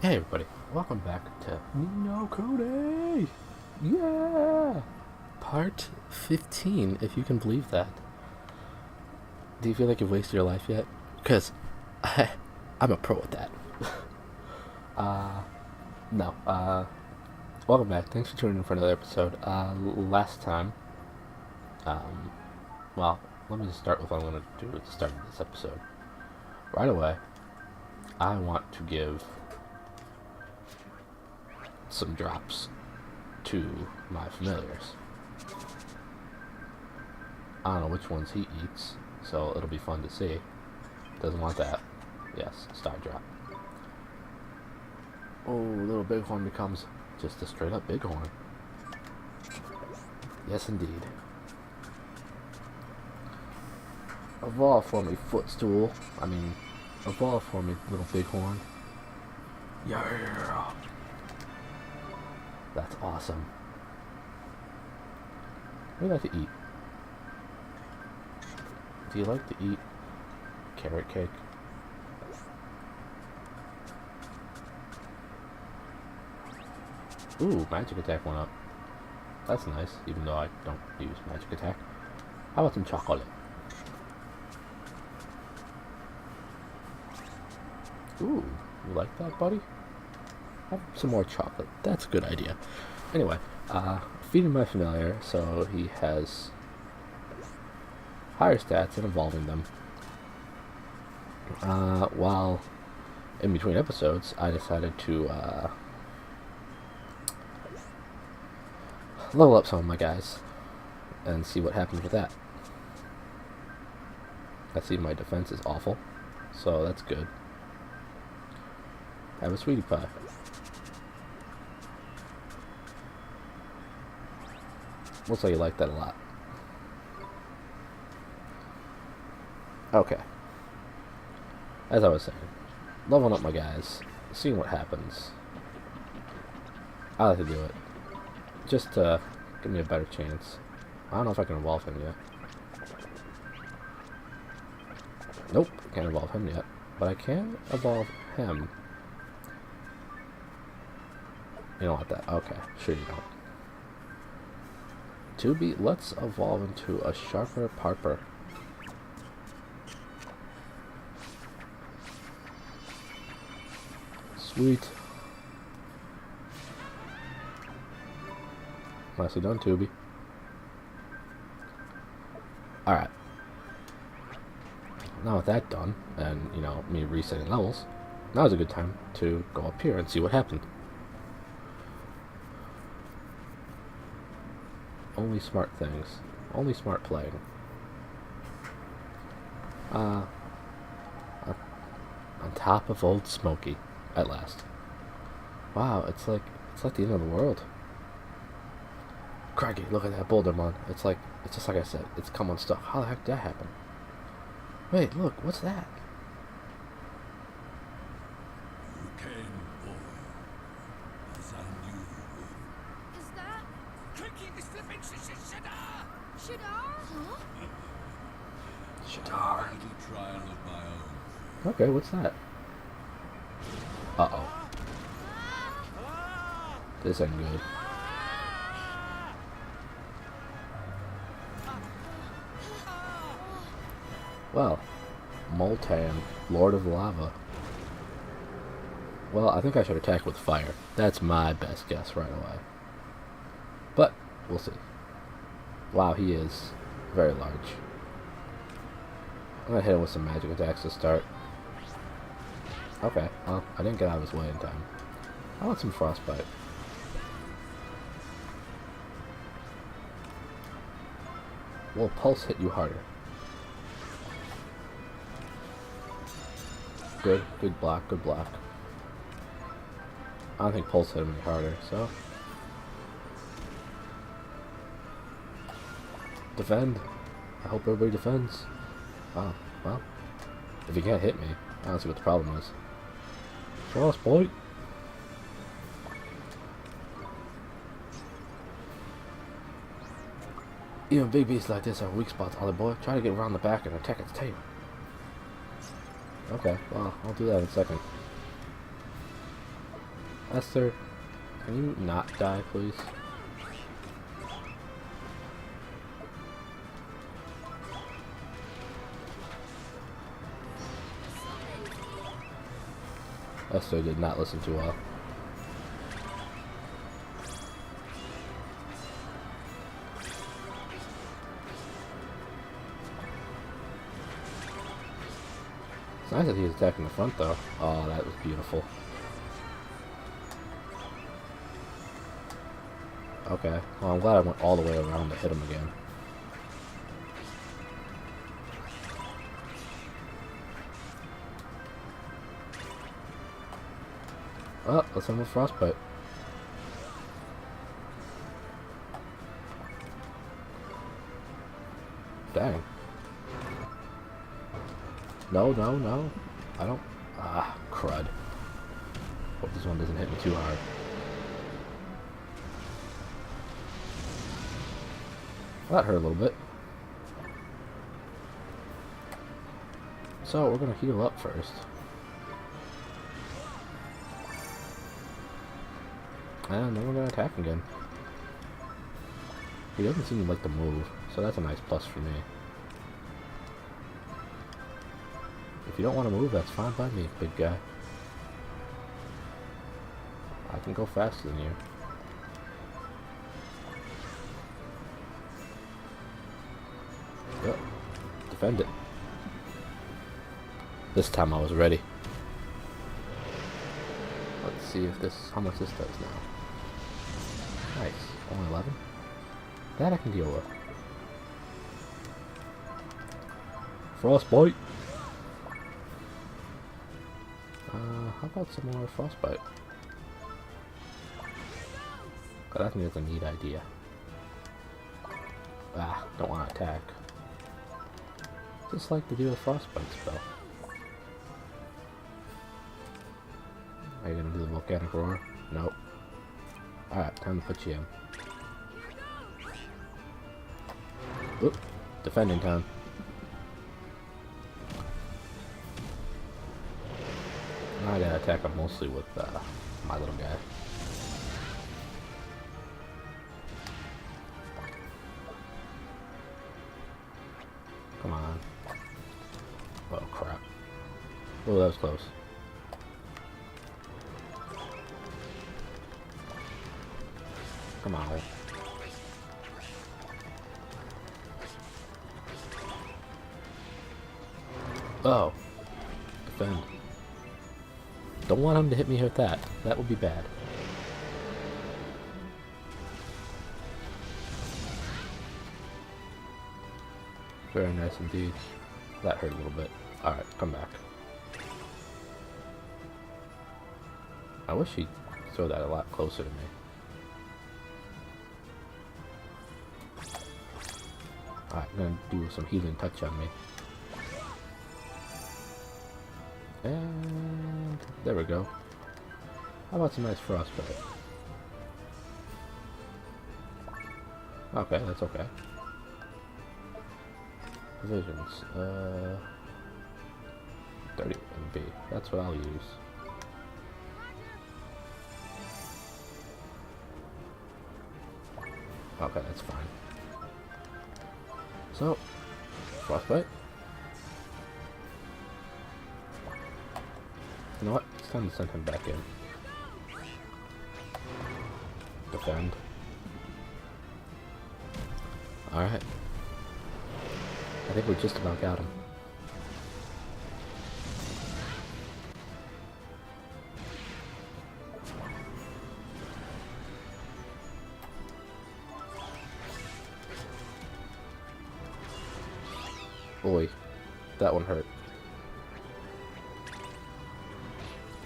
Hey everybody, welcome back to No Kuni! Yeah! Part 15, if you can believe that. Do you feel like you've wasted your life yet? Because I'm a pro at that. uh, no, welcome back. Thanks for tuning in for another episode. Last time, um, well, let me just start with what I'm going to do at the start of this episode. Right away, I want to give some drops to my familiars. I don't know which ones he eats, so it'll be fun to see. Doesn't want that. Yes, star drop. Oh, little bighorn becomes just a straight up bighorn. Yes, indeed. Evolve for me, footstool. Evolve for me, little bighorn. Yeah! That's awesome. What do you like to eat? Do you like to eat carrot cake? Ooh, magic attack went up. That's nice, even though I don't use magic attack. How about some chocolate? Ooh, you like that, buddy? Have some more chocolate. That's a good idea. Anyway, feeding my familiar, so he has higher stats and evolving them. While in between episodes, I decided to level up some of my guys and see what happens with that. I see my defense is awful, so that's good. Have a sweetie pie. Looks like you like that a lot. Okay. As I was saying, leveling up my guys, seeing what happens. I like to do it. Just to give me a better chance. I don't know if I can evolve him yet. Nope, can't evolve him yet. But I can evolve him. You don't want that. Okay, sure you don't. Let's evolve into a sharper parper. Sweet. Nicely done, Tubi. Alright. Now with that done, and, me resetting levels, now's a good time to go up here and see what happened. Only smart things. Only smart playing. On top of old Smokey, at last. Wow, it's like the end of the world. Craggy, look at that boulder, man. It's just like I said, it's come unstuck. How the heck did that happen? Wait, look, what's that? You came, boy, as I knew you would. Is that Cranky is flipping Shadar! Shadar? Huh? Shadar. A little trial of my own. Okay, what's that? Uh-oh. This ain't good. Well, Moltan, Lord of Lava. Well, I think I should attack with fire. That's my best guess right away. But, we'll see. Wow, he is very large. I'm gonna hit him with some magic attacks to start. Okay, well, I didn't get out of his way in time. I want some frostbite. Will pulse hit you harder? Good block, good block. I don't think pulse hit him any harder, so. Defend. I hope everybody defends. Oh, well. If he can't hit me, I don't see what the problem is. Frostbite. Even big beasts like this are weak spots, other boy. Try to get around the back and attack its tail. Okay, well, I'll do that in a second. Esther, can you not die, please? Esther did not listen too well. It's nice that he's attacking the front, though. Oh, that was beautiful. Okay, well, I'm glad I went all the way around to hit him again. Oh, let's have a frostbite. Dang. No, no, no. I don't... Ah, crud. Hope this one doesn't hit me too hard. Well, that hurt a little bit. So, we're gonna heal up first. And then we're gonna attack again. He doesn't seem to like to move, so that's a nice plus for me. If you don't want to move, that's fine by me, big guy. I can go faster than you. Yep. Defend it. This time I was ready. Let's see if this, how much this does now. Nice. Only 11? That I can deal with. Frostbite! How about some more frostbite? I think that's a neat idea. Ah, don't want to attack. Just like to do a frostbite spell. Are you gonna do the volcanic roar? Nope. Alright, time to put you in. Oop, defending time. Now I gotta attack him mostly with my little guy. Come on. Oh crap. Oh, that was close. Come on. Oh. Defend. Don't want him to hit me with that. That would be bad. Very nice indeed. That hurt a little bit. Alright, come back. I wish he'd throw that a lot closer to me. Alright, I'm gonna do some healing touch on me. And there we go. How about some nice frostbite? Okay, that's okay. Provisions. 30 MB. That's what I'll use. Okay, that's fine. So, frostbite. You know what? It's time to send him back in. Defend. Alright. I think we just about got him. Boy, that one hurt.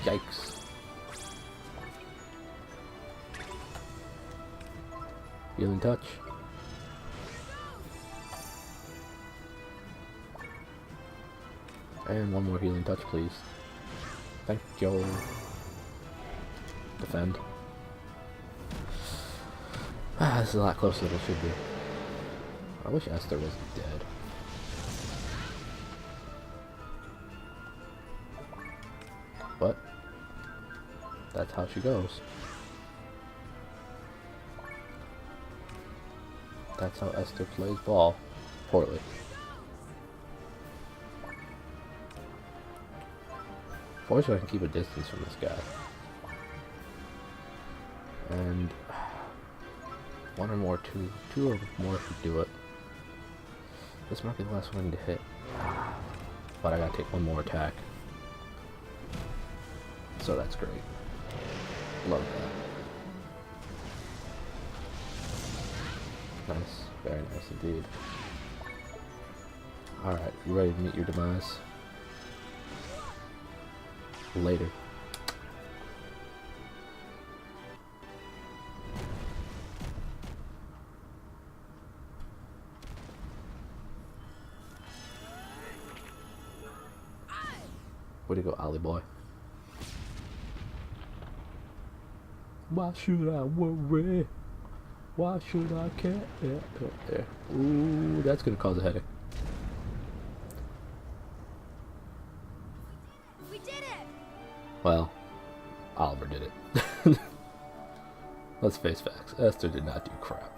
Yikes. Healing touch. And one more healing touch, please. Thank you. Defend. Ah, this is a lot closer than it should be. I wish Esther was dead. But That's how she goes. That's how Esther plays ball. Poorly. Fortunately, I can keep a distance from this guy. And one or more, two or more should do it. This might be the last one I need to hit. But I gotta take one more attack. So that's great. Love that. Nice. Very nice indeed. Alright, you ready to meet your demise? Later. Way to go, Ollie boy. Why should I worry? Why should I care? Ooh, that's gonna cause a headache. We did it! Well, Oliver did it. Let's face facts. Esther did not do crap.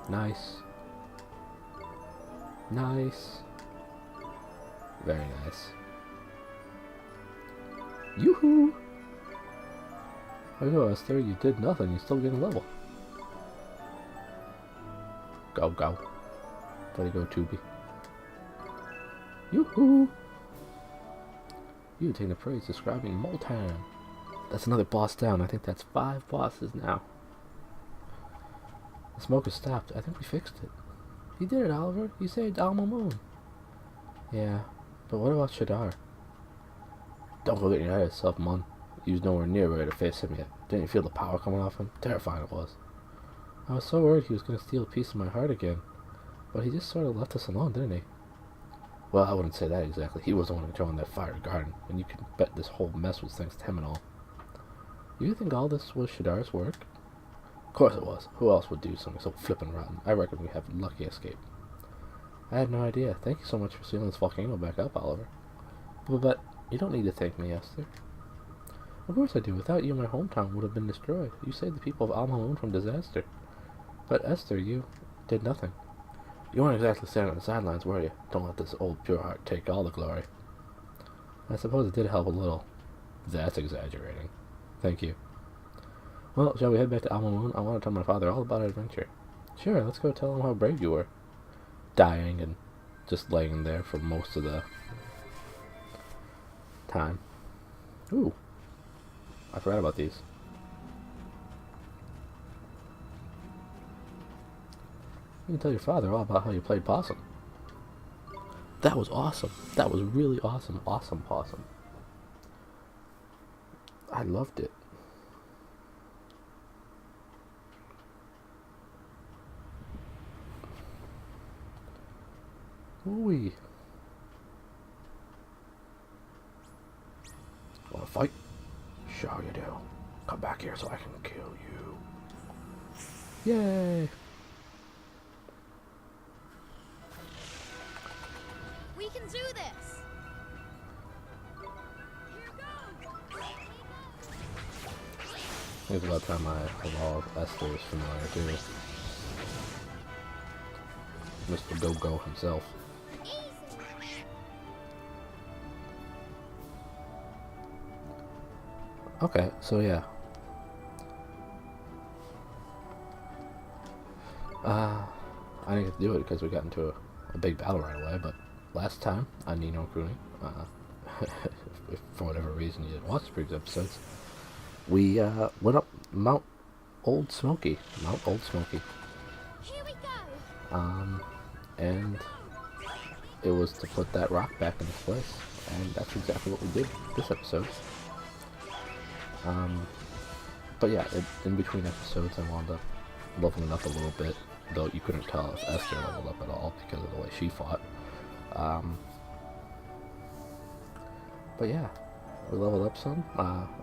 Nice. Nice. Very nice. Yoo-hoo! I know, Esther, you did nothing. You still get a level. Go, go. Way to go, Tubi. Yoo-hoo! You take the praise describing Moltan. That's another boss down. I think that's 5 bosses now. The smoke has stopped. I think we fixed it. You did it, Oliver. You saved Alma Moon. Yeah, but what about Shadar? Don't go getting your head of yourself, Mon. He was nowhere near ready to face him yet. Didn't you feel the power coming off him? Terrifying it was. I was so worried he was going to steal a piece of my heart again. But he just sort of left us alone, didn't he? Well, I wouldn't say that exactly. He was the one controlling that fire garden, and you can bet this whole mess was thanks to him and all. You think all this was Shadar's work? Of course it was. Who else would do something so flippin' rotten? I reckon we have a lucky escape. I had no idea. Thank you so much for sealing this volcano back up, Oliver. But you don't need to thank me, Esther. Of course I do. Without you, my hometown would have been destroyed. You saved the people of Alma from disaster. But Esther, you did nothing. You weren't exactly standing on the sidelines, were you? Don't let this old pure heart take all the glory. I suppose it did help a little. That's exaggerating. Thank you. Well, shall we head back to Alma Moon? I want to tell my father all about our adventure. Sure, let's go tell him how brave you were. Dying and just laying there for most of the time. Ooh. I forgot about these. You can tell your father all about how you played possum. That was awesome. That was really awesome. Awesome possum. I loved it. Ooh. Wanna fight? Sure you do. Come back here so I can kill you. Yay! We can do this! Here goes! I think it's about time I evolved Esther is familiar too. Mr. Go-Go himself. Okay, so yeah. I didn't get to do it because we got into a big battle right away, but last time on Nino Kuni, if for whatever reason you didn't watch the previous episodes, we went up Mount Old Smokey. Here we go! And it was to put that rock back in its place, and that's exactly what we did this episode. But yeah, in between episodes I wound up leveling up a little bit, though you couldn't tell if Esther leveled up at all because of the way she fought. But yeah, we leveled up some,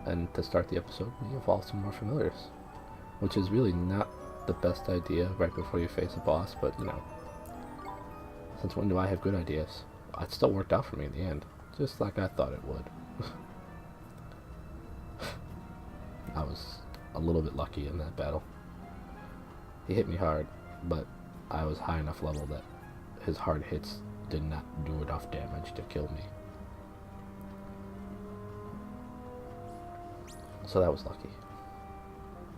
and to start the episode we evolved some more familiars, which is really not the best idea right before you face a boss, but you know, since when do I have good ideas? it still worked out for me in the end, just like I thought it would. I was a little bit lucky in that battle. He hit me hard, but I was high enough level that his hard hits did not do enough damage to kill me. So that was lucky.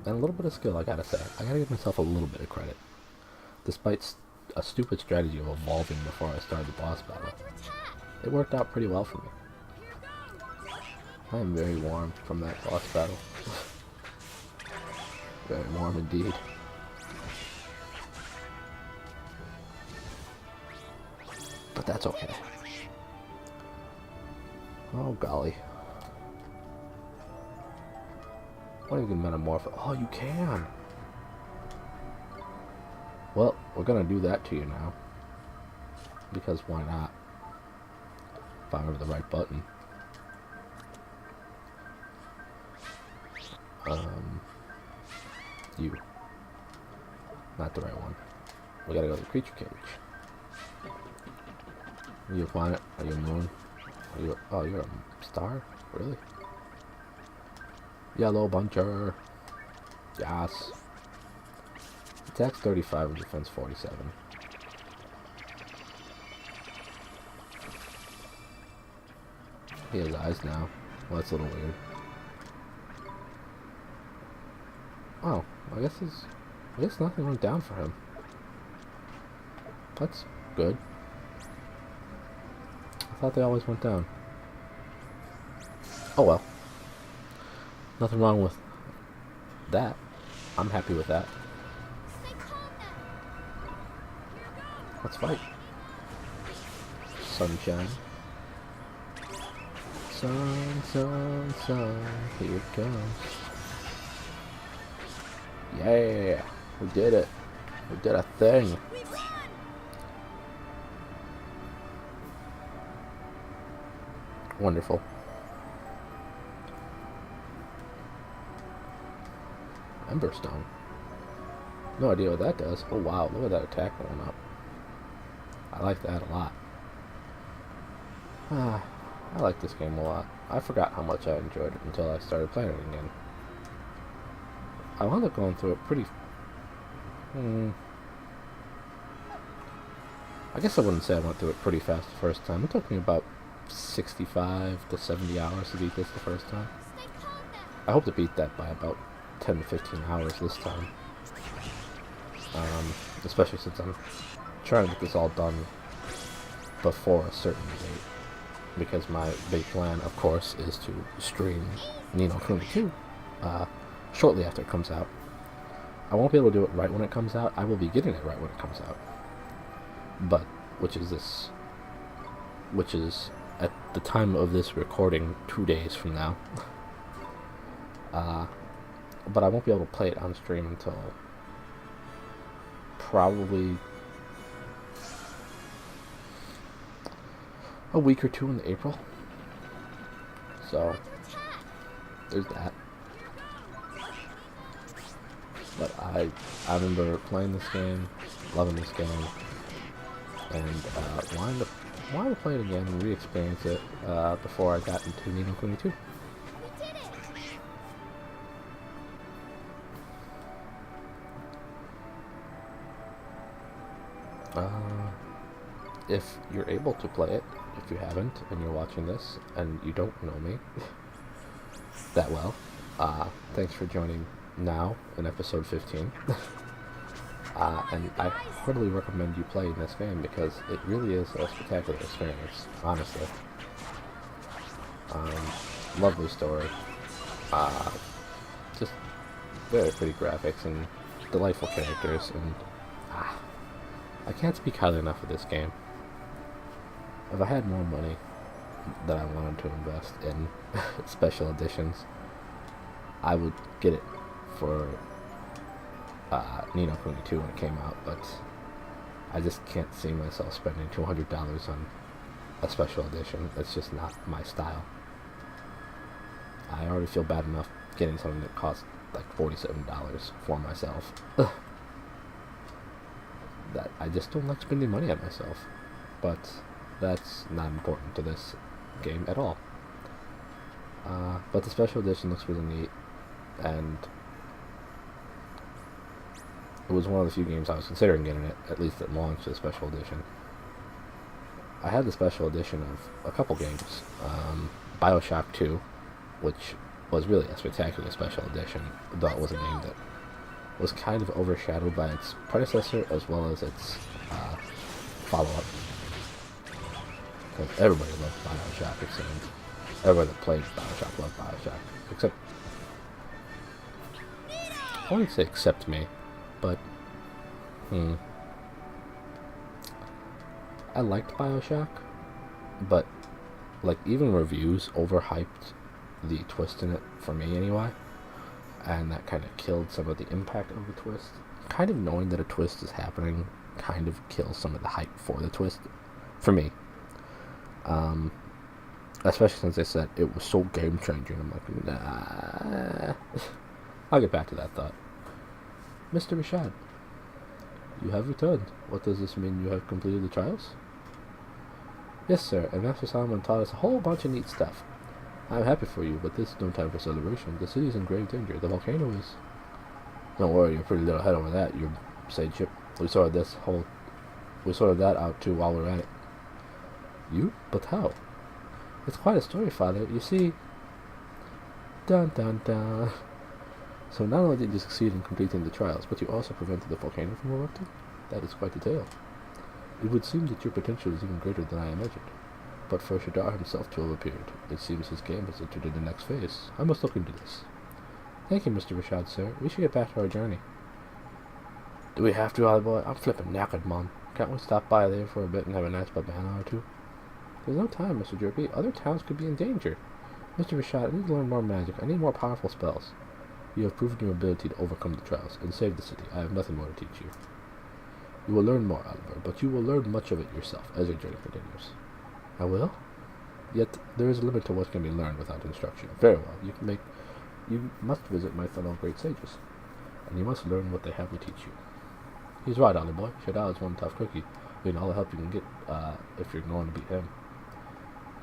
And a little bit of skill, I gotta say. I gotta give myself a little bit of credit. Despite a stupid strategy of evolving before I started the boss battle, it worked out pretty well for me. I am very warm from that boss battle. Very warm indeed. But that's okay. Oh golly. What you can metamorph? Oh, you can! Well, we're gonna do that to you now. Because why not? If I remember the right button. You. Not the right one. We gotta go to the creature cage. Are you a planet? Are you a moon? Are you oh, you're a star? Really? Yellow buncher. Yes. Attack's 35 and defense 47. He has eyes now. Well, that's a little weird. Oh, I guess nothing went down for him. That's good. I thought they always went down. Oh well. Nothing wrong with that. I'm happy with that. Let's fight. Sunshine. Sun, sun, sun. Here it comes. Yeah. We did it. We did a thing. Wonderful. Emberstone. No idea what that does. Oh wow, look at that attack going up. I like that a lot. I like this game a lot. I forgot how much I enjoyed it until I started playing it again. I wound up going through it pretty... I guess I wouldn't say I went through it pretty fast the first time. It took me about 65 to 70 hours to beat this the first time. I hope to beat that by about 10 to 15 hours this time. Especially since I'm trying to get this all done before a certain date. Because my big plan, of course, is to stream Ni no Kuni 2 shortly after it comes out. I won't be able to do it right when it comes out. I will be getting it right when it comes out. But, which is at the time of this recording 2 days from now. But I won't be able to play it on stream until probably a week or two in April. So there's that. But I remember playing this game, loving this game, and wanted to play it again and re-experience it before I got into Ni no Kuni 2. If you're able to play it, if you haven't, and you're watching this, and you don't know me that well, thanks for joining now in episode 15. And I heartily recommend you playing this game because it really is a spectacular experience, honestly. Lovely story. Just very pretty graphics and delightful characters, and I can't speak highly enough of this game. If I had more money that I wanted to invest in special editions, I would get it for Ni no Kuni 2 when it came out, but I just can't see myself spending $200 on a special edition. It's just not my style. I already feel bad enough getting something that costs like $47 for myself. That I just don't like spending money on myself. But That's not important to this game at all. But the special edition looks really neat, and it was one of the few games I was considering getting it, at least at launch, the special edition. I had the special edition of a couple games. Bioshock 2, which was really a spectacular special edition, though it was a game that was kind of overshadowed by its predecessor as well as its follow-up. Because everybody loved Bioshock, it seemed. Everybody that played Bioshock loved Bioshock. Except... I wouldn't say except me, but... I liked Bioshock, but, like, even reviews overhyped the twist in it, for me anyway, and that kind of killed some of the impact of the twist. Kind of knowing that a twist is happening kind of kills some of the hype for the twist, for me. Especially since they said it was so game-changing. I'm like, nah. I'll get back to that thought. Mr. Rashad, you have returned. What does this mean? You have completed the trials? Yes, sir, and Master Solomon taught us a whole bunch of neat stuff. I'm happy for you, but this is no time for celebration. The city's in grave danger. The volcano is... Don't worry, you're pretty little ahead over that, your sageship. We sorted that out too while we're at it. You? But how? It's quite a story, Father. You see... Dun dun dun. So not only did you succeed in completing the trials, but you also prevented the volcano from erupting? That is quite a tale. It would seem that your potential is even greater than I imagined. But for Shadar himself to have appeared, it seems his game has entered the next phase. I must look into this. Thank you, Mr. Rashad, sir. We should get back to our journey. Do we have to, Ollie boy? I'm flipping knackered, Mom. Can't we stop by there for a bit and have a nice banana or two? There's no time, Mr. Jerky. Other towns could be in danger. Mr. Rashad, I need to learn more magic. I need more powerful spells. You have proven your ability to overcome the trials and save the city. I have nothing more to teach you. You will learn more, Oliver, but you will learn much of it yourself as your journey continues. I will? Yet there is a limit to what can be learned without instruction. Very well. You must visit my fellow great sages, and you must learn what they have to teach you. He's right, Ollie boy. Shadal is one tough cookie. You need all the help you can get if you're going to beat him.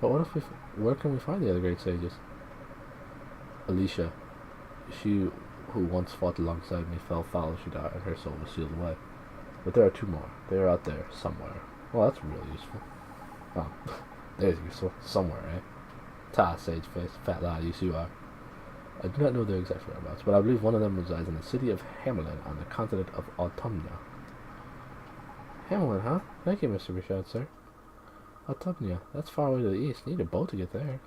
But where can we find the other great sages? Alicia, she who once fought alongside me, fell foul of Shadar, and her soul was sealed away. But there are two more. They are out there somewhere. Well, that's really useful. Oh, there's useful. Somewhere, eh? Ta, sage face, fat lad, you are. I do not know their exact whereabouts, but I believe one of them resides in the city of Hamelin on the continent of Autumnia. Hamelin, huh? Thank you, Mr. Richard, sir. Autumnia, that's far away to the east. Need a boat to get there.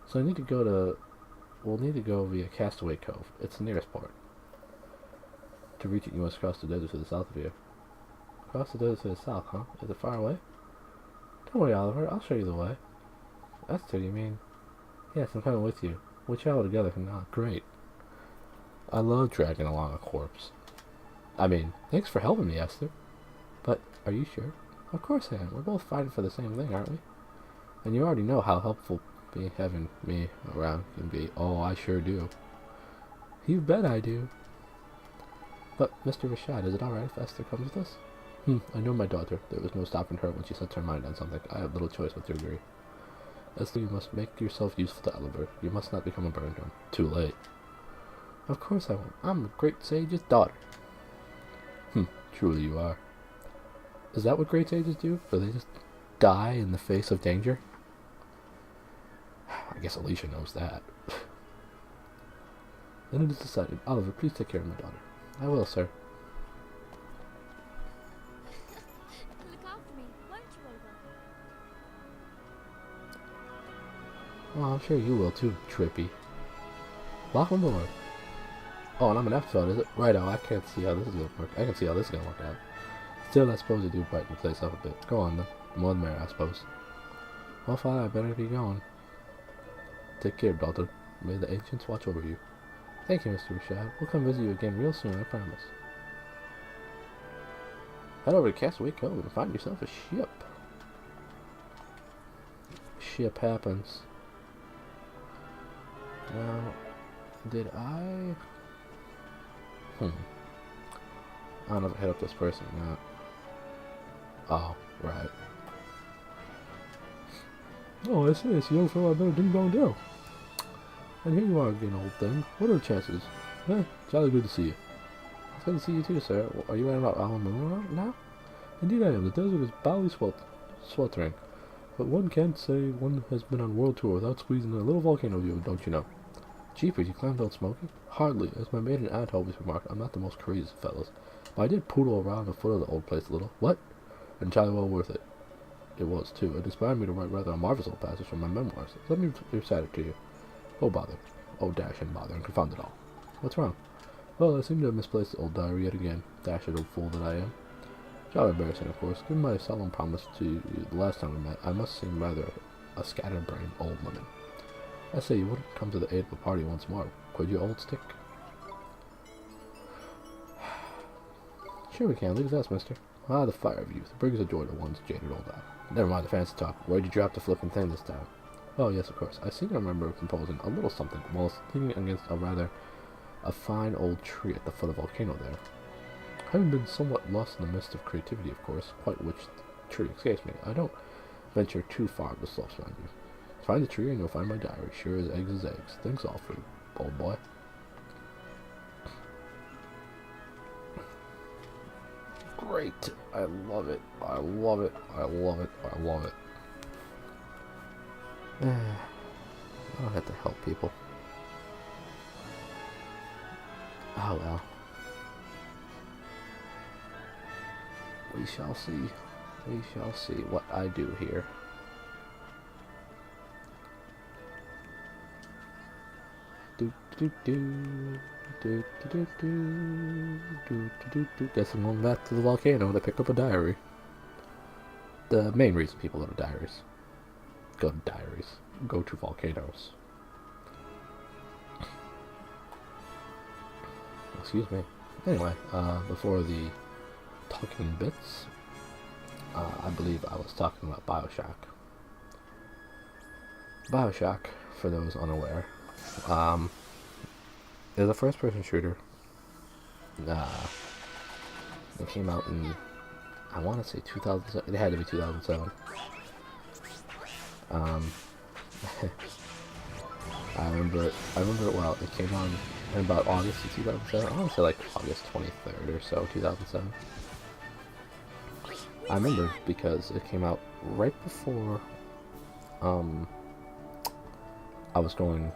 So we'll need to go via Castaway Cove. It's the nearest port. To reach it, you must cross the desert to the south of here. Cross the desert to the south, huh? Is it far away? Don't worry, Oliver. I'll show you the way. Esther, you mean? Yes, I'm coming with you. We travel together from now. Great. I love dragging along a corpse. I mean, thanks for helping me, Esther. But, are you sure? Of course I am. We're both fighting for the same thing, aren't we? And you already know how helpful having me around can be. Oh, I sure do. You bet I do. But, Mr. Rashad, is it alright if Esther comes with us? I know my daughter. There was no stopping her when she set her mind on something. I have little choice but to agree. Esther, you must make yourself useful to Oliver. You must not become a burden to him. Too late. Of course I won't. I'm a great sage's daughter. Truly you are. Is that what great sages do? Do they just die in the face of danger? I guess Alicia knows that. Then it is decided. Oliver, please take care of my daughter. I will, sir. Look after me, won't you, Oliver? Well, I'm sure you will too, Trippy. Welcome aboard. Oh, and I'm an episode, is it? Right now, I can't see how this is gonna work. I can see how this is gonna work out. Still, I suppose you do brighten the place up a bit. Go on then. More the merrier, I suppose. Well, Father, I better be going. Take care, daughter. May the ancients watch over you. Thank you, Mr. Rashad. We'll come visit you again real soon, I promise. Head over to Castaway Cove and find yourself a ship. Ship happens. Now, did I... I don't know if I hit up this person or not. Oh, right. Oh, I see. It's the young fellow I better ding dong do. And here you are again, old thing. What are the chances? Jolly good to see you. It's good to see you too, sir. Are you right about Alamura now? Indeed I am. The desert is badly sweltering. But one can't say one has been on world tour without squeezing a little volcano view, don't you know? Jeepers, you climbed out Smokey? Hardly. As my maiden aunt always remarked, I'm not the most crazy of fellows. But I did poodle around the foot of the old place a little. What? And jolly well worth it. It was, too. It inspired me to write rather a marvelous old passage from my memoirs. Let me recite it to you. Oh, bother. Oh, dash and bother, and confound it all. What's wrong? Well, I seem to have misplaced the old diary yet again. Dashed old fool that I am. Jolly embarrassing, of course. Given my solemn promise to you the last time we met, I must seem rather a scatterbrained old woman. I say you wouldn't come to the aid of a party once more, could you, old stick? Sure we can. Leave us, mister. Ah, the fire of youth. It brings a joy to one's jaded old eye. Never mind the fancy talk. Where'd you drop the flippin' thing this time? Oh, yes, of course. I seem to remember composing a little something while leaning against a fine old tree at the foot of the volcano there. Having been somewhat lost in the midst of creativity, of course, quite which tree escapes me, I don't venture too far up the slopes, mind you. Find the tree and you'll find my diary, sure as eggs is eggs. Thanks all for you, old boy. Great. I love it. I love it. I love it. I love it. I don't have to help people. Oh well. We shall see. We shall see what I do here. Guess I'm going back to the volcano to pick up a diary. The main reason people go to diaries. Go to diaries. Go to volcanoes. Excuse me. Anyway, before the talking bits, I believe I was talking about Bioshock. Bioshock, for those unaware, is a first-person shooter. It came out in, I want to say 2007. It had to be 2007. I remember it well. It came on in about August of 2007. I want to say like August 23rd or so, 2007. I remember because it came out right before I was going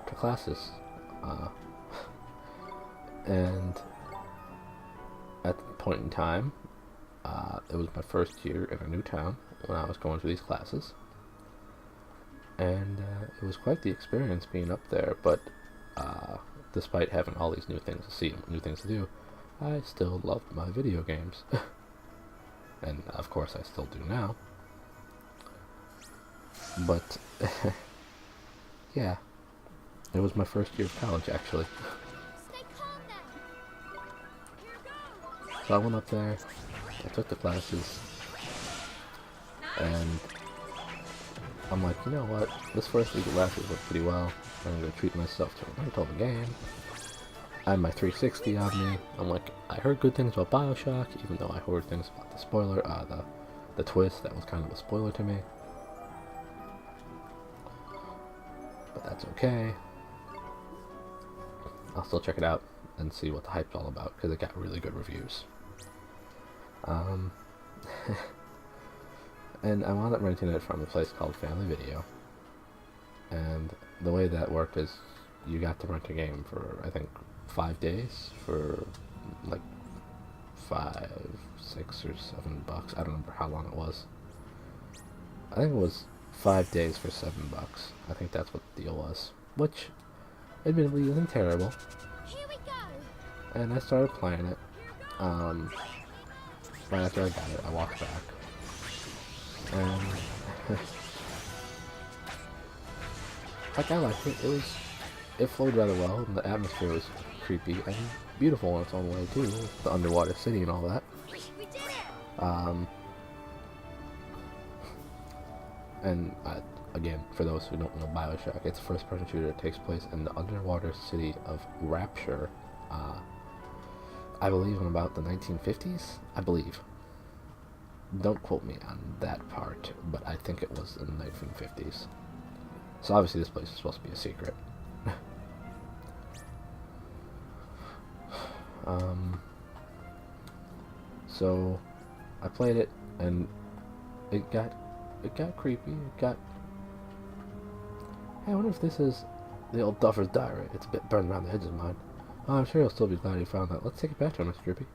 to classes, and at the point in time, it was my first year in a new town when I was going to these classes, and it was quite the experience being up there. But despite having all these new things to see, new things to do, I still loved my video games. And of course I still do now. But yeah, it was my first year of college actually. Stay calm now. Here goes. So I went up there, I took the classes, and I'm like, you know what, this first week of classes went pretty well. I'm gonna treat myself to a rental of a game. I had my 360 on me. I'm like, I heard good things about Bioshock, even though I heard things about the spoiler, the twist. That was kind of a spoiler to me. But that's okay. I'll still check it out and see what the hype's all about, because it got really good reviews. And I wound up renting it from a place called Family Video. And the way that worked is you got to rent a game for, I think, 5 days for like $5, $6, or $7. I don't remember how long it was. I think it was 5 days for $7. I think that's what the deal was, which admittedly isn't terrible. Here we go. And I started playing it. Right after I got it, I walked back, and like I liked it. It flowed rather well, and the atmosphere was creepy and beautiful in its own way too, the underwater city and all that. We did it. And again, for those who don't know Bioshock, it's a first-person shooter that takes place in the underwater city of Rapture. I believe in about the 1950s. I believe. Don't quote me on that part, but I think it was in the 1950s. So obviously this place is supposed to be a secret. So I played it, and it got creepy. Hey, I wonder if this is the old Duffer's diary. It's a bit burned around the edges of mine. Oh, I'm sure he'll still be glad he found that. Let's take it back to him, Mr. Drippy.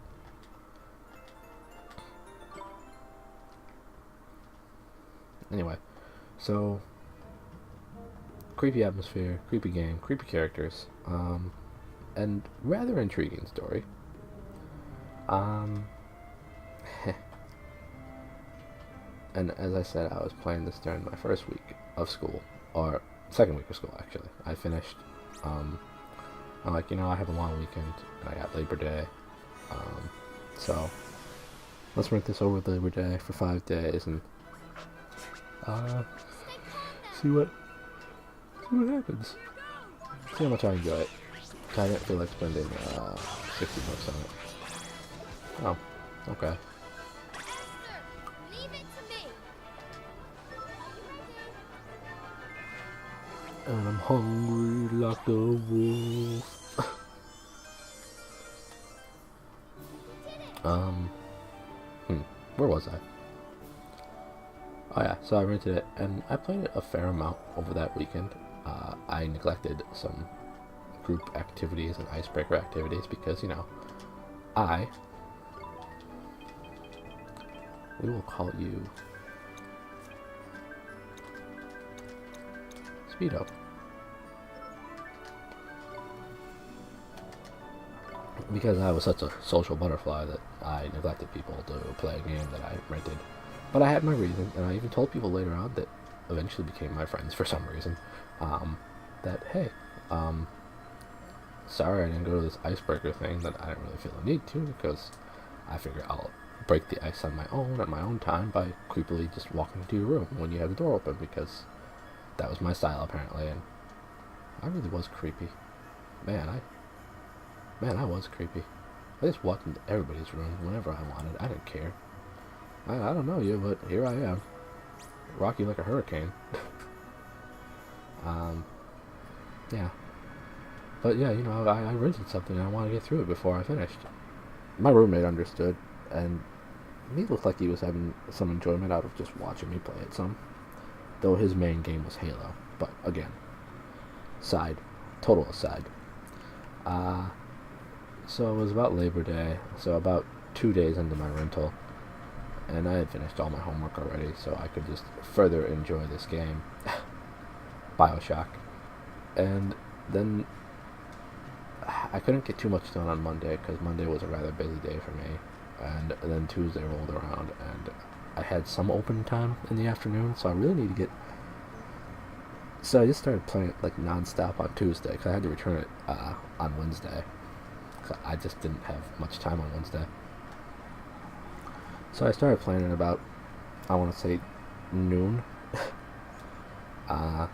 Anyway, so creepy atmosphere, creepy game, creepy characters, and rather intriguing story. And as I said, I was playing this during my first week of school, or second week of school actually. I finished. I'm like, I have a long weekend, and I got Labor Day, so let's rent this over Labor Day for 5 days and see what happens. See how much I enjoy it. I didn't feel like spending $60 on it. Oh, okay. Esther, leave it to me. And I'm hungry like the wolf. Where was I? Oh yeah, so I rented it, and I played it a fair amount over that weekend. I neglected some group activities and icebreaker activities because, we will call you Speedo. Because I was such a social butterfly that I neglected people to play a game that I rented. But I had my reasons, and I even told people later on that eventually became my friends for some reason, that, hey, sorry I didn't go to this icebreaker thing that I didn't really feel the need to, because I figure I'll break the ice on my own at my own time by creepily just walking into your room when you have the door open, because that was my style apparently, and I really was creepy. Man, I was creepy. I just walked into everybody's room whenever I wanted. I didn't care. I don't know you, but here I am. Rock you like a hurricane. Yeah. But yeah, I rented something and I wanted to get through it before I finished. My roommate understood, and he looked like he was having some enjoyment out of just watching me play it some. Though his main game was Halo. But again, total aside. So it was about Labor Day, so about 2 days into my rental, and I had finished all my homework already, so I could just further enjoy this game, BioShock. And then I couldn't get too much done on Monday, because Monday was a rather busy day for me, and then Tuesday rolled around, and I had some open time in the afternoon, so I really need to get... So I just started playing it like non-stop on Tuesday, because I had to return it on Wednesday. I just didn't have much time on Wednesday. So I started playing it about, I want to say, noon. Oh,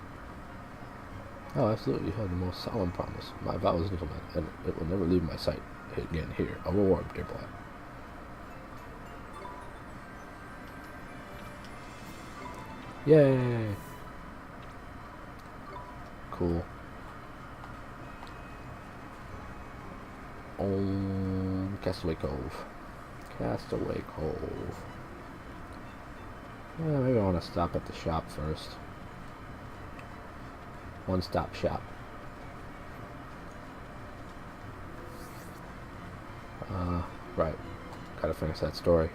absolutely, you have the most solemn promise. My vow is implemented, and it will never leave my sight. Again, here, a reward, dear boy. Yay! Cool. Castaway Cove. Castaway Cove. Yeah, maybe I want to stop at the shop first. One-stop shop. Right. Gotta finish that story.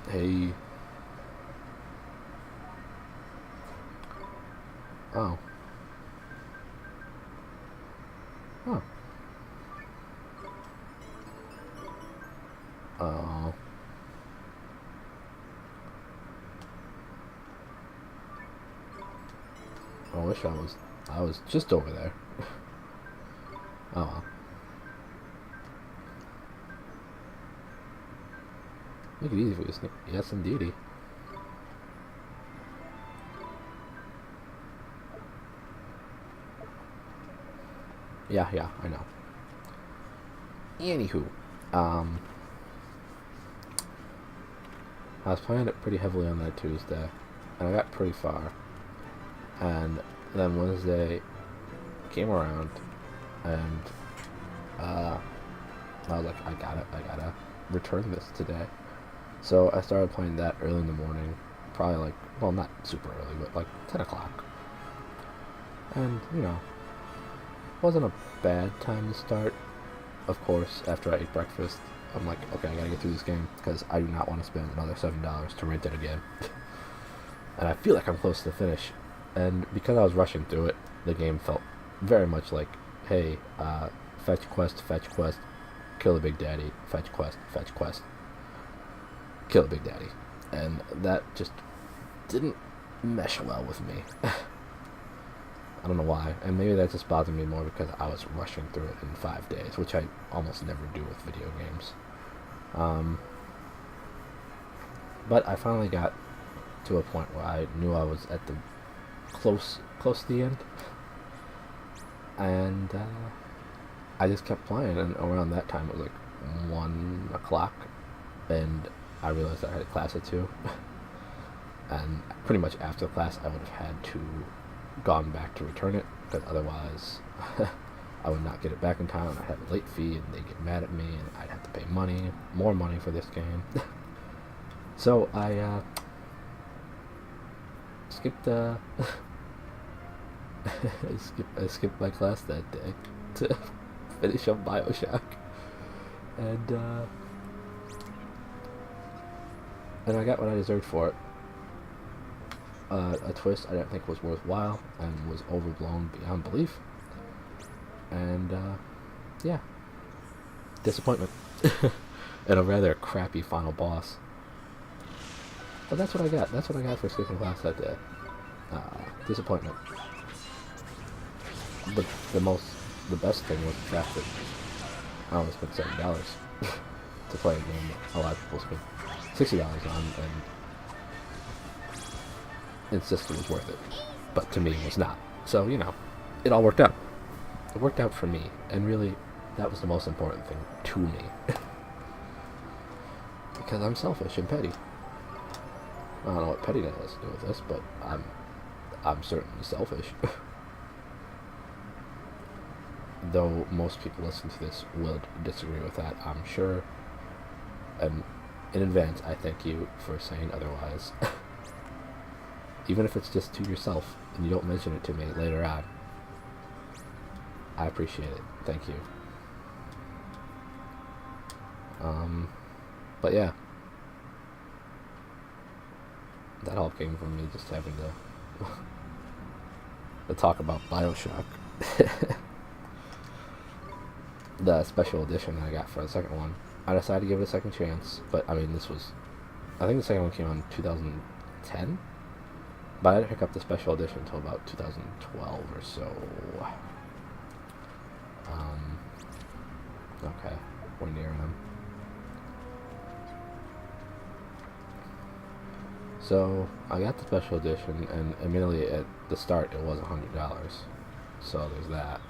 Hey. Oh. Oh. Oh. I wish I was just over there. Oh well. Make it easy for you, Snake. Yes, indeedy. Yeah, I know. Anywho, I was playing it pretty heavily on that Tuesday, and I got pretty far. And then Wednesday came around, and I was like, I gotta return this today. So I started playing that early in the morning, probably like, well, not super early, but like 10 o'clock. And, you know, wasn't a bad time to start. Of course, after I ate breakfast, I'm like, okay, I gotta get through this game, because I do not want to spend another $7 to rent it again. And I feel like I'm close to the finish. And because I was rushing through it, the game felt very much like, hey, fetch quest, kill the Big Daddy, fetch quest, kill the Big Daddy. And that just didn't mesh well with me. I don't know why, and maybe that just bothered me more because I was rushing through it in 5 days, which I almost never do with video games. But I finally got to a point where I knew I was at the close to the end, and I just kept playing, and around that time it was like 1 o'clock, and I realized I had a class at 2, and pretty much after the class I would have had to gone back to return it, because otherwise I would not get it back in time. I'd have a late fee, and they'd get mad at me, and I'd have to pay more money for this game. So I skipped I skipped my class that day to finish up BioShock, and I got what I deserved for it. A twist I didn't think was worthwhile and was overblown beyond belief. And, yeah. Disappointment. And a rather crappy final boss. But that's what I got. That's what I got for skipping class that day. Disappointment. But the best thing was the fact that I only spent $7 to play a game that a lot of people spend $60 on, and insisted it was worth it, but to me it was not. So, you know, it all worked out. It worked out for me, and really, that was the most important thing to me. Because I'm selfish and petty. I don't know what pettiness has to do with this, but I'm certainly selfish. Though most people listening to this will disagree with that, I'm sure. And in advance, I thank you for saying otherwise. Even if it's just to yourself, and you don't mention it to me later on, I appreciate it. Thank you. But yeah, that all came from me just having to talk about BioShock. The special edition that I got for the second one, I decided to give it a second chance, but I mean, I think the second one came out in 2010? But I didn't pick up the special edition until about 2012 or so. Okay, we're near him. So, I got the special edition, and immediately at the start it was $100. So there's that.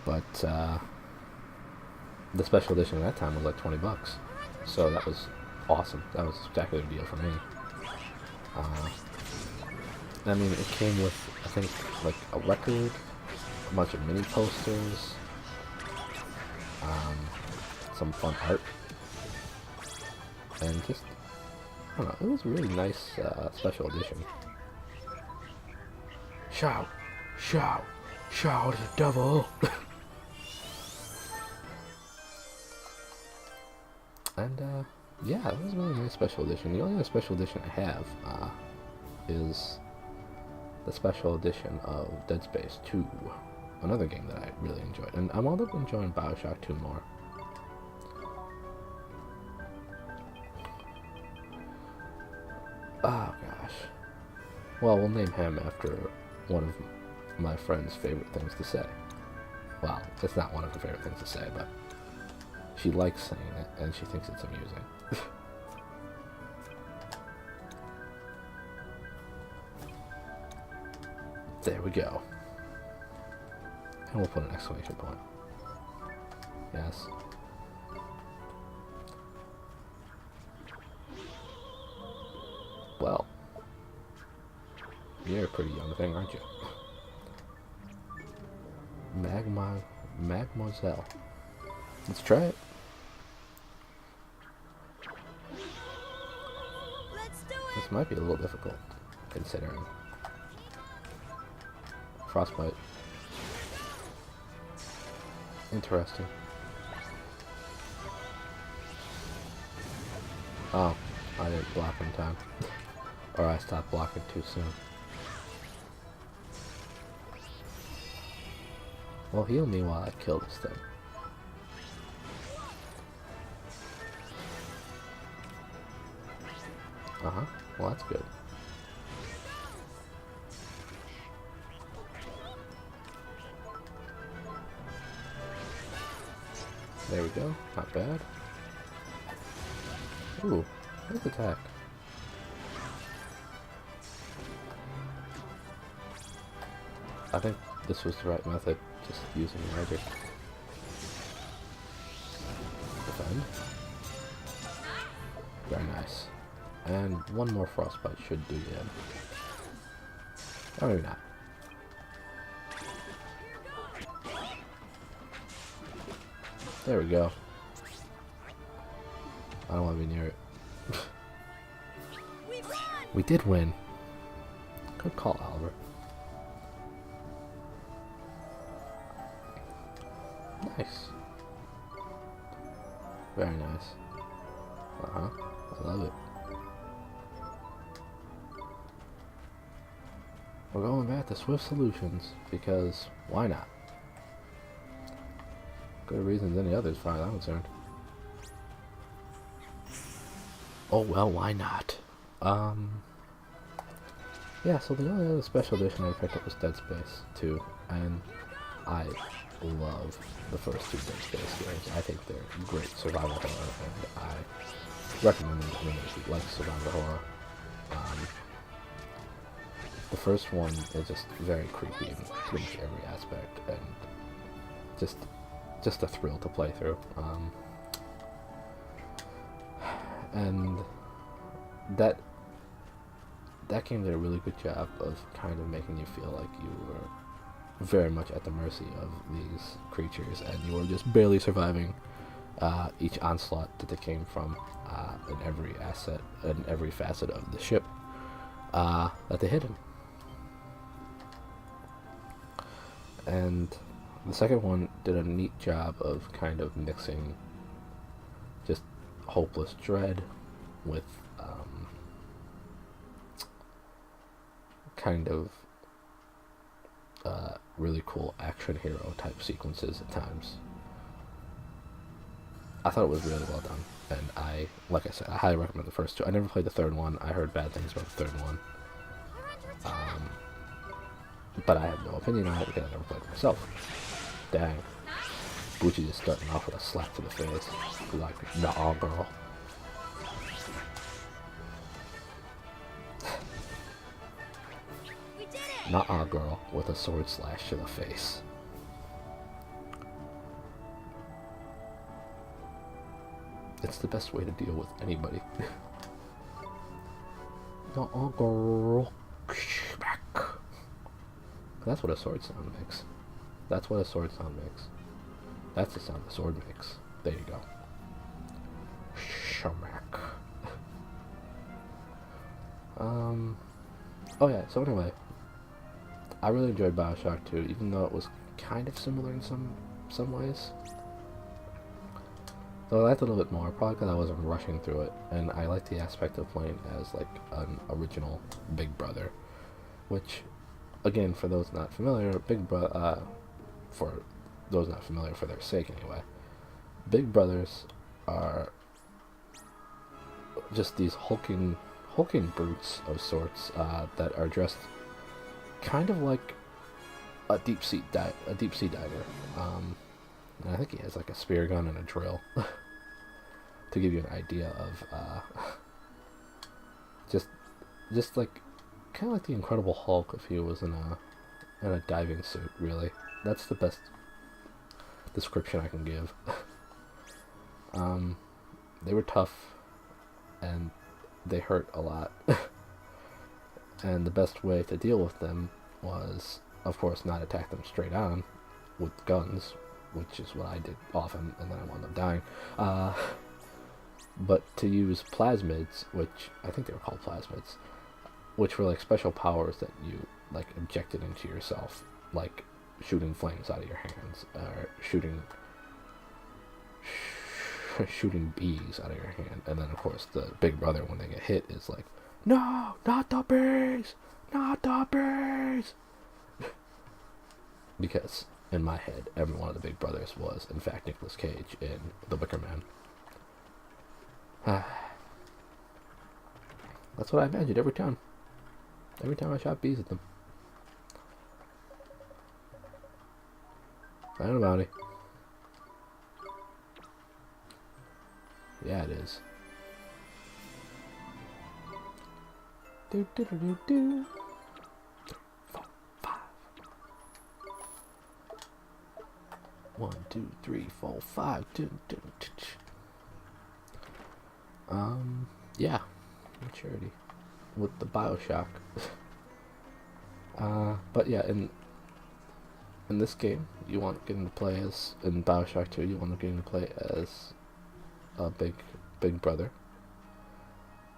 But, the special edition at that time was like $20. So that was awesome. That was exactly the deal for me. I mean, it came with, I think, like a record, a bunch of mini posters, some fun art, and just, I don't know, it was a really nice special edition. Shout, shout, shout at the devil! And, yeah, it was a really nice special edition. The only other special edition I have is the special edition of Dead Space 2, another game that I really enjoyed. And I'm all up enjoying BioShock 2 more. Oh, gosh. Well, we'll name him after one of my friend's favorite things to say. Well, it's not one of her favorite things to say, but she likes saying it, and she thinks it's amusing. There we go. And we'll put an exclamation point. Yes. pretty young thing, aren't you? Mademoiselle. Let's try it. Let's do it. This might be a little difficult, considering. Frostbite. Interesting. Oh, I didn't block in time. Or I stopped blocking too soon. Well, heal me while I kill this thing. Uh-huh. Well, that's good. There we go. Not bad. Ooh, nice attack. I think this was the right method, just using magic. Defend. Very nice. And one more frostbite should do you in. Or maybe not. There we go. I don't want to be near it. We did win. Good call, Albert. Nice. Very nice. Uh-huh. I love it. We're going back to Swift Solutions, because why not? Good reasons any others, as far as I'm concerned. Oh well, why not? Yeah, so the only other special edition I picked up was Dead Space 2, and I love the first two Dead Space games. I think they're great survival horror, and I recommend them to anyone who likes survival horror. The first one is just very creepy in pretty much every aspect, and just a thrill to play through. And that game did a really good job of kind of making you feel like you were very much at the mercy of these creatures, and you were just barely surviving each onslaught that they came from in every facet of the ship that they hit him. And the second one did a neat job of kind of mixing just hopeless dread with kind of really cool action hero type sequences at times. I thought it was really well done, and like I said, I highly recommend the first two. I never played the third one. I heard bad things about the third one. But I have no opinion on it because I never played it myself. Dang. Bucci just starting off with a slap to the face. Like, nah, girl. We did it. Nah, girl, with a sword slash to the face. It's the best way to deal with anybody. Nah, girl. That's what a sword sound makes. That's what a sword sound makes. That's the sound a sword makes. There you go. Shamak. Oh yeah, so anyway. I really enjoyed Bioshock 2, even though it was kind of similar in some ways. Though I liked it a little bit more, probably because I wasn't rushing through it, and I liked the aspect of playing as like an original Big Brother, which, again, for those not familiar, for those not familiar for their sake anyway, Big Brothers are just these hulking brutes of sorts that are dressed kind of like a deep sea diver. And I think he has like a spear gun and a drill to give you an idea of just like kind of like the Incredible Hulk if he was in a diving suit. Really, that's the best description I can give. They were tough and they hurt a lot. And the best way to deal with them was, of course, not attack them straight on with guns, which is what I did often, and then I wound up dying. But to use plasmids, which I think they were called plasmids, which were like special powers that you like injected into yourself, like shooting flames out of your hands, or shooting bees out of your hand. And then of course the big brother, when they get hit, is like, no, not the bees, not the bees. Because in my head, every one of the big brothers was in fact Nicolas Cage in The Wicker Man. That's what I imagined every time I shot bees at them. Found a bounty. Yeah, it is. Do do do do do. 4, 5. 1, 2, 3, 4, 5. Yeah, maturity with the Bioshock. But yeah, in this game, you want getting to play as, in Bioshock 2, you want getting to play as a big brother,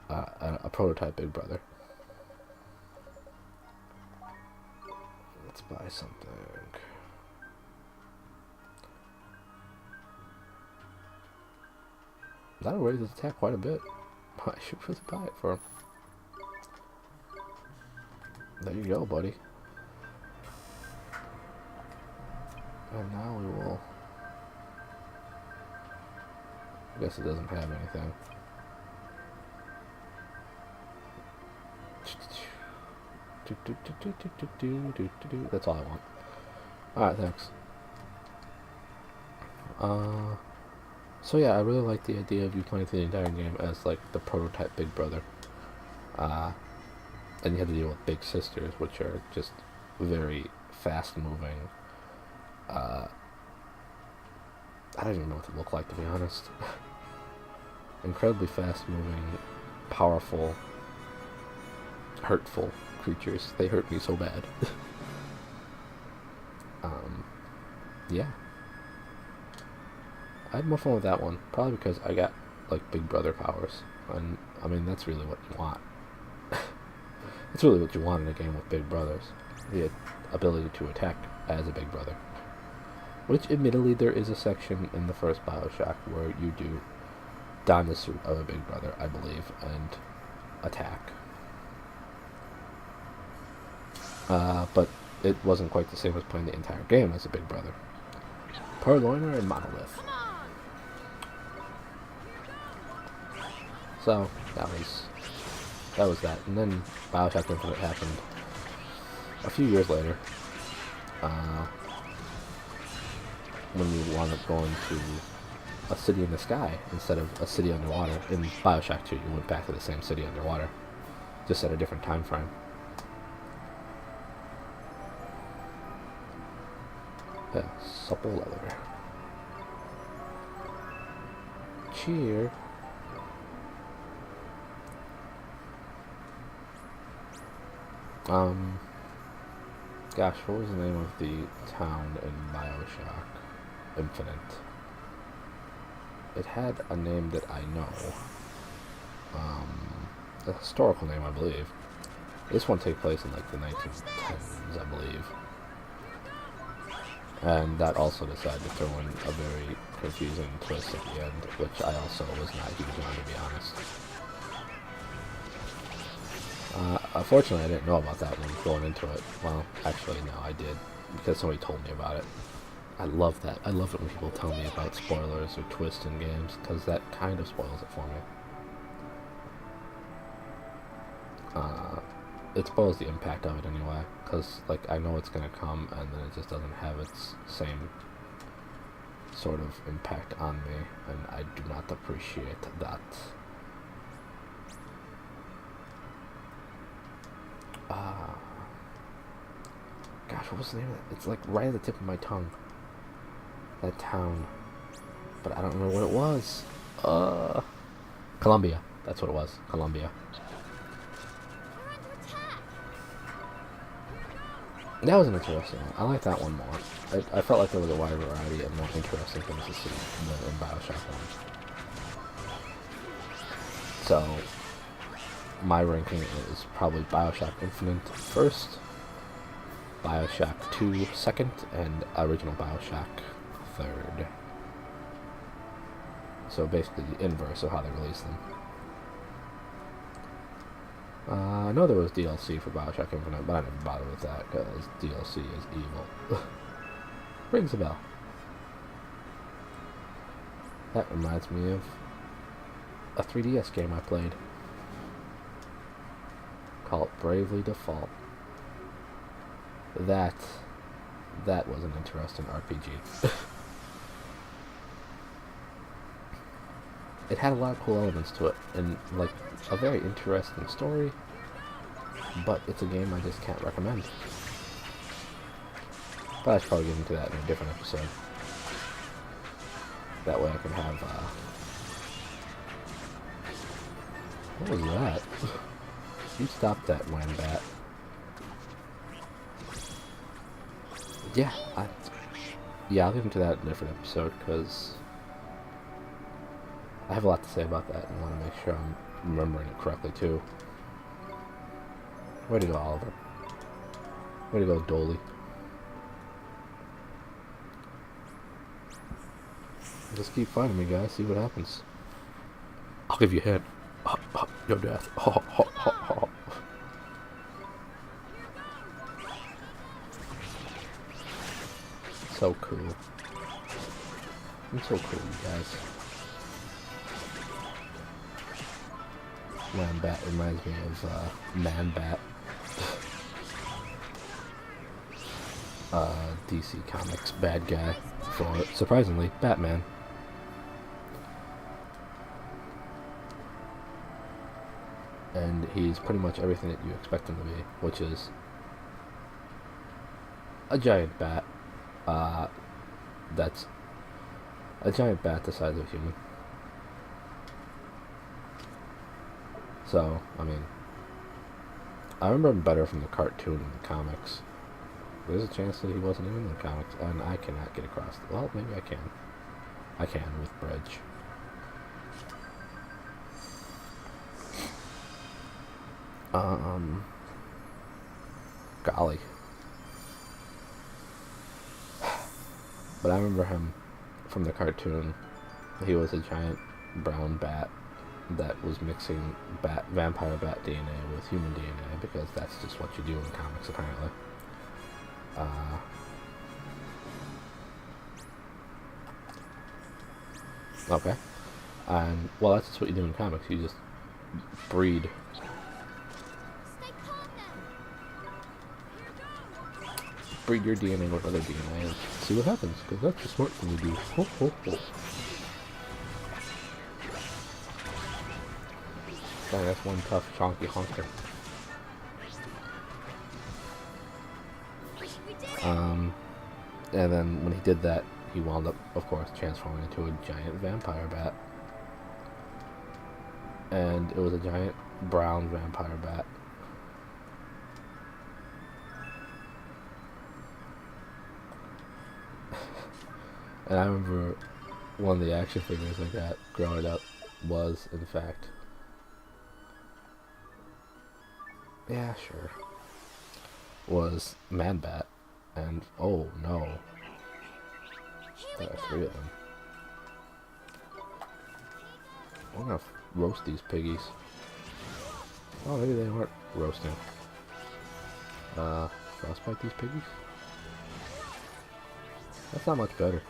a prototype big brother. Let's buy something. That'll raise his attack quite a bit. I should really buy it for him. There you go, buddy. And now we will... I guess it doesn't have anything. That's all I want. Alright, thanks. So yeah, I really like the idea of you playing through the entire game as like the prototype big brother. And you have to deal with big sisters, which are just very fast moving. I don't even know what they look like, to be honest. Incredibly fast moving, powerful, hurtful creatures. They hurt me so bad. Yeah. I had more fun with that one, probably because I got like big brother powers, and I mean that's really what you want. It's really what you want in a game with big brothers, the ability to attack as a big brother. Which, admittedly, there is a section in the first Bioshock where you do don the suit of a big brother, I believe, and attack. But it wasn't quite the same as playing the entire game as a big brother. Purloiner and Monolith. So that was that. And then Bioshock Infinite happened a few years later. When you wound up going to a city in the sky instead of a city underwater. In Bioshock 2, you went back to the same city underwater, just at a different time frame. Yeah, supple leather. Cheer. Gosh, what was the name of the town in Bioshock Infinite? It had a name that I know. A historical name, I believe. This one takes place in like the 1910s, I believe. And that also decided to throw in a very confusing twist at the end, which I also was not huge on, to be honest. Unfortunately, I didn't know about that one going into it. Well, actually, no, I did, because somebody told me about it. I love that. I love it when people tell me about spoilers or twists in games, because that kind of spoils it for me. It spoils the impact of it anyway, because like I know it's gonna come, and then it just doesn't have its same sort of impact on me, and I do not appreciate that. Gosh, what was the name of that? It's like right at the tip of my tongue. That town. But I don't remember what it was. Columbia. That's what it was. Columbia. We're under attack. That was an interesting one. I like that one more. I felt like there was a wider variety and more interesting things to see than in Bioshock 1. So, my ranking is probably Bioshock Infinite first, Bioshock 2 second, and original Bioshock third. So basically the inverse of how they released them. I know there was DLC for Bioshock Infinite, but I never bothered with that because DLC is evil. Rings a bell. That reminds me of a 3DS game I played called Bravely Default. That was an interesting RPG. It had a lot of cool elements to it, and like a very interesting story, but it's a game I just can't recommend. But I should probably get into that in a different episode. That way I can have, what was that? You stopped that, Wambat. Yeah, I'll get into that in a different episode, because I have a lot to say about that, and I want to make sure I'm remembering it correctly, too. Way to go, Oliver. Way to go, Dolly. Just keep fighting me, guys. See what happens. I'll give you a hint. Your death. So cool. I'm so cool, you guys. Wambat reminds me of Man-Bat. DC Comics bad guy for, surprisingly, Batman. And he's pretty much everything that you expect him to be, which is a giant bat. That's a giant bat the size of a human. So, I mean, I remember him better from the cartoon and the comics. There's a chance that he wasn't even in the comics, and I cannot get across. Well, maybe I can. I can with Bridge. Golly. But I remember him from the cartoon. He was a giant brown bat that was mixing vampire bat DNA with human DNA, because that's just what you do in comics, apparently. Okay. And, well, that's just what you do in comics. You just breed. Stay calm now. Breed your DNA with other DNA and see what happens, because that's the smart thing to do. Ho, ho, ho. Sorry, that's one tough, chonky honker. We did it. And then when he did that, he wound up, of course, transforming into a giant vampire bat. And it was a giant brown vampire bat. And I remember one of the action figures I got growing up was, in fact, yeah, sure, was Man-Bat. And, oh no, there are 3 of them. We're gonna roast these piggies. Oh, maybe they weren't roasting. Frostbite these piggies? That's not much better.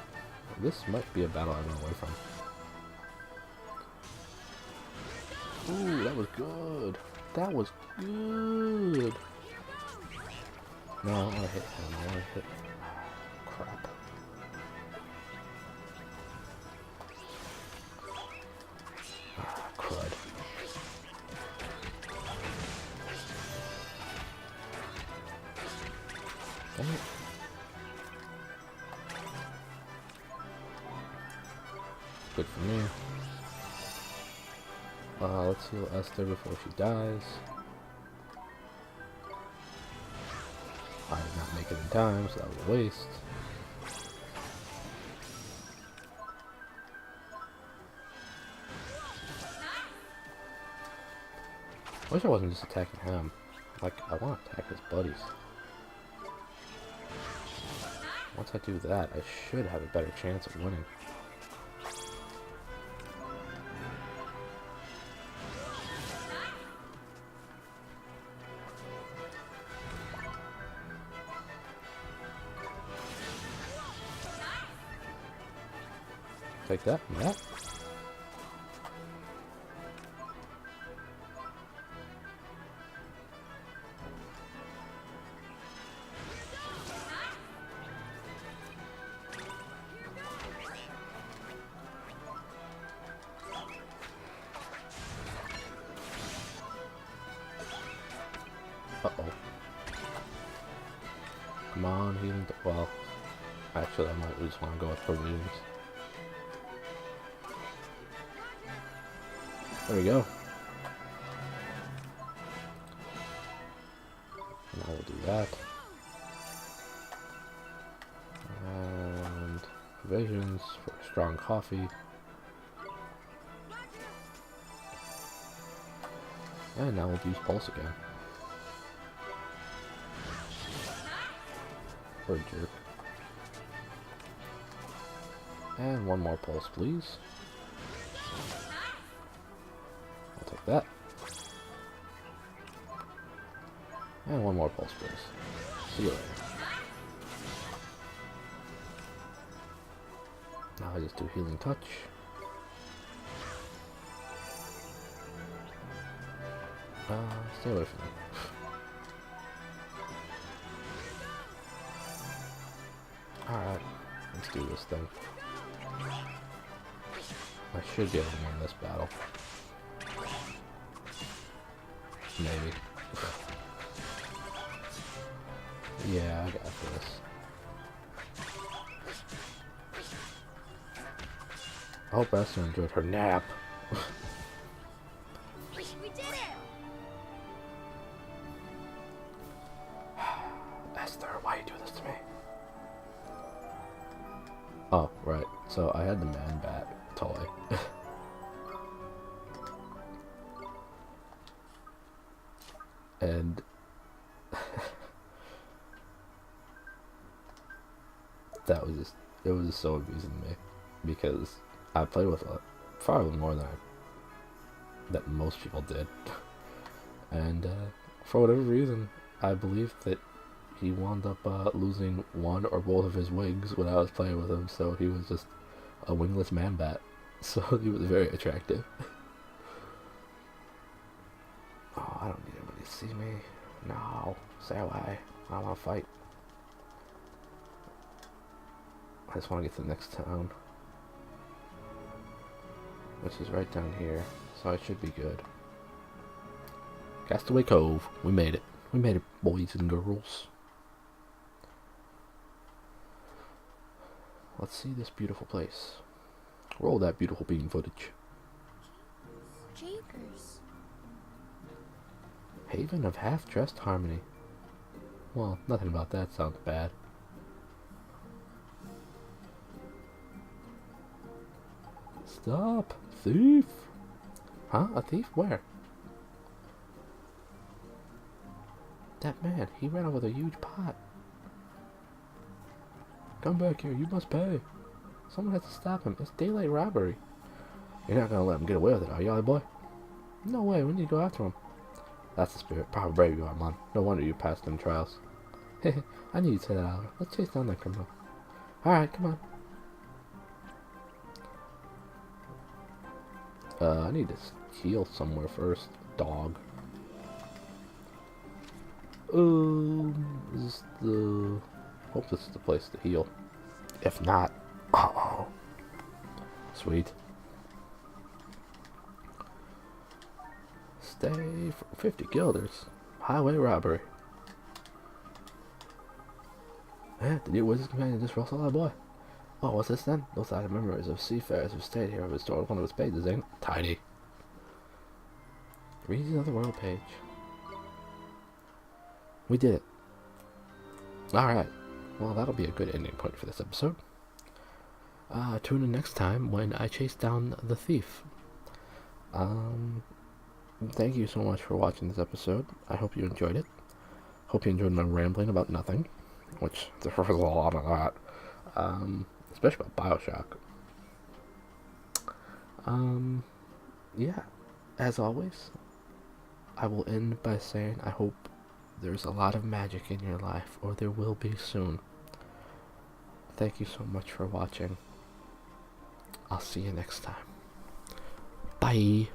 This might be a battle I run away from. Ooh, that was good. That was good. No, I want to hit him. I want to hit... Crap. Ah, crud. Dang it. Good for me. Let's heal Esther before she dies. I did not make it in time, so that was a waste. I wish I wasn't just attacking him. Like, I want to attack his buddies. Once I do that, I should have a better chance of winning. Take that and that. Uh-oh. Come on, healing. Well, actually, I might just want to go with provisions. There we go. Now we'll do that. And provisions for strong coffee. And now we'll use pulse again. For a jerk. And one more pulse, please. I'll take that. And one more pulse, please. See you later. Now I just do healing touch. Stay away from me. Alright, let's do this thing. I should be able to win this battle. Maybe. Yeah, I got this. I hope Esther enjoyed her nap. We did it! Esther, why you do this to me? Oh, right. So I had the man bat toy. And that was just, it was just so amusing to me because I played with far more than most people did. And for whatever reason, I believe that he wound up losing one or both of his wings when I was playing with him, so he was just a wingless man bat. So he was very attractive. Oh, I don't need anybody to see me. No, stay away. I don't want to fight. I just want to get to the next town, which is right down here, so I should be good. Castaway Cove. We made it. We made it, boys and girls. Let's see this beautiful place. Roll that beautiful bean footage. Jeepers. Haven of Half-Dressed Harmony. Well, nothing about that sounds bad. Stop! Thief! Huh? A thief? Where? That man, he ran out with a huge pot. Come back here, you must pay. Someone has to stop him. It's daylight robbery. You're not gonna let him get away with it, are you, boy? No way, we need to go after him. That's the spirit. Proper brave you are, man. No wonder you passed them trials. I knew you'd say that, Oliver. Let's chase down that criminal. Alright, come on. I need to heal somewhere first. Dog. Is this the... Hope this is the place to heal. If not... Uh-oh. Sweet. Stay for 50 guilders. Highway robbery. Eh, the new wizard's companion just rustled that boy. Oh, what's this then? Those are the memories of seafarers who stayed here and restored one of his pages, ain't it? Tidy. Read the other world page. We did it. Alright. Well, that'll be a good ending point for this episode. Tune in next time when I chase down the thief. Thank you so much for watching this episode. I hope you enjoyed it. Hope you enjoyed my rambling about nothing, which there was a lot of that, especially about Bioshock. Yeah, as always, I will end by saying I hope there's a lot of magic in your life, or there will be soon. Thank you so much for watching. I'll see you next time. Bye.